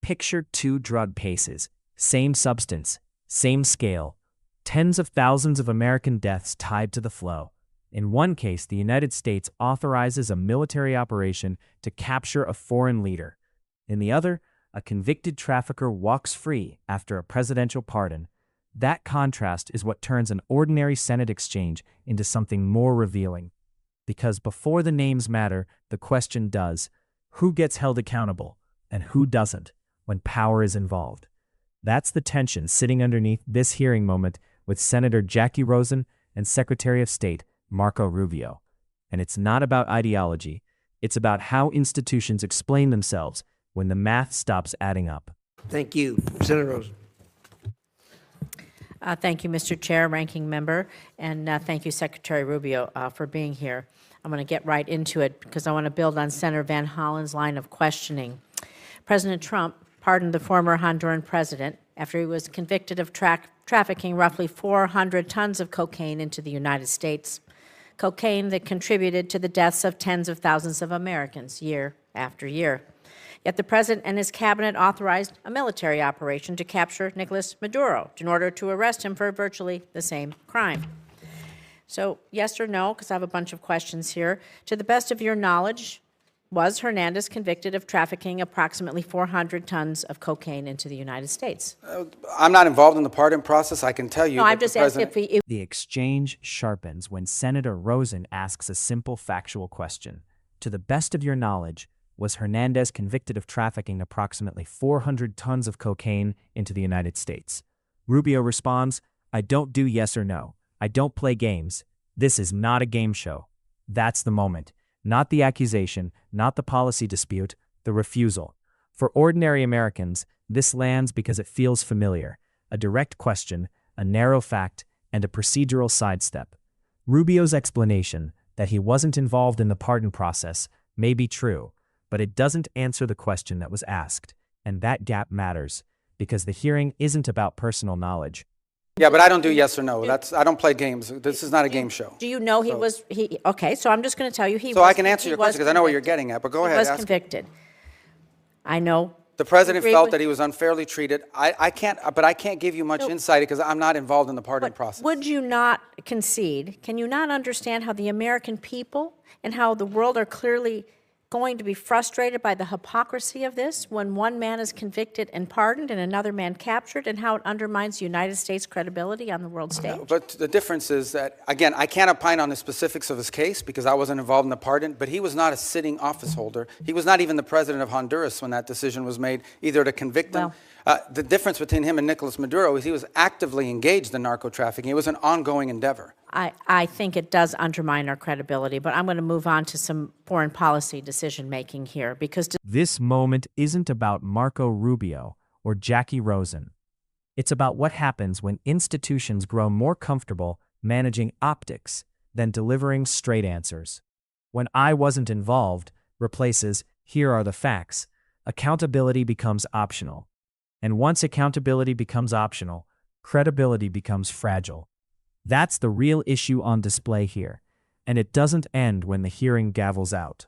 Picture two drug cases, same substance, same scale, tens of thousands of American deaths tied to the flow. In one case, the United States authorizes a military operation to capture a foreign leader. In the other, a convicted trafficker walks free after a presidential pardon. That contrast is what turns an ordinary Senate exchange into something more revealing. Because before the names matter, the question does: who gets held accountable and who doesn't when power is involved? That's the tension sitting underneath this hearing moment with Senator Jacky Rosen and Secretary of State Marco Rubio. And it's not about ideology. It's about how institutions explain themselves when the math stops adding up. Thank you. Senator Rosen. Thank you, Mr. Chair, Ranking Member, and thank you, Secretary Rubio, for being here. I'm going to get right into it because I want to build on Senator Van Hollen's line of questioning. President Trump pardoned the former Honduran president after he was convicted of trafficking roughly 400 tons of cocaine into the United States, cocaine that contributed to the deaths of tens of thousands of Americans year after year. Yet the president and his cabinet authorized a military operation to capture Nicolas Maduro in order to arrest him for virtually the same crime. So, yes or no, because I have a bunch of questions here. To the best of your knowledge, was Hernandez convicted of trafficking approximately 400 tons of cocaine into the United States? I'm not involved in the pardon process. I can tell you. No, I've just asked if we... The exchange sharpens when Senator Rosen asks a simple factual question. To the best of your knowledge, was Hernandez convicted of trafficking approximately 400 tons of cocaine into the United States? Rubio responds, I don't do yes or no. I don't play games. This is not a game show. That's the moment. Not the accusation, not the policy dispute, the refusal. For ordinary Americans, this lands because it feels familiar. A direct question, a narrow fact, and a procedural sidestep. Rubio's explanation that he wasn't involved in the pardon process may be true, but it doesn't answer the question that was asked, and that gap matters, because the hearing isn't about personal knowledge. Yeah, but I don't do yes or no. I don't play games. This is not a game show. Do you know okay, so I'm just going to tell you So I can answer your question because I know what you're getting at, but go ahead. He was convicted. I know. The president felt that he was unfairly treated. I can't give you much insight because I'm not involved in the pardon process. Would you not concede? Can you not understand how the American people and how the world are clearly going to be frustrated by the hypocrisy of this when one man is convicted and pardoned and another man captured, and how it undermines the United States' credibility on the world stage? No, but the difference is that, again, I can't opine on the specifics of his case because I wasn't involved in the pardon, but he was not a sitting office holder. He was not even the president of Honduras when that decision was made, either to convict him. The difference between him and Nicolas Maduro is he was actively engaged in narco trafficking. It was an ongoing endeavor. I think it does undermine our credibility, but I'm going to move on to some foreign policy decision-making here, because this moment isn't about Marco Rubio or Jacky Rosen. It's about what happens when institutions grow more comfortable managing optics than delivering straight answers. When "I wasn't involved" replaces "here are the facts," accountability becomes optional. And once accountability becomes optional, credibility becomes fragile. That's the real issue on display here, and it doesn't end when the hearing gavels out.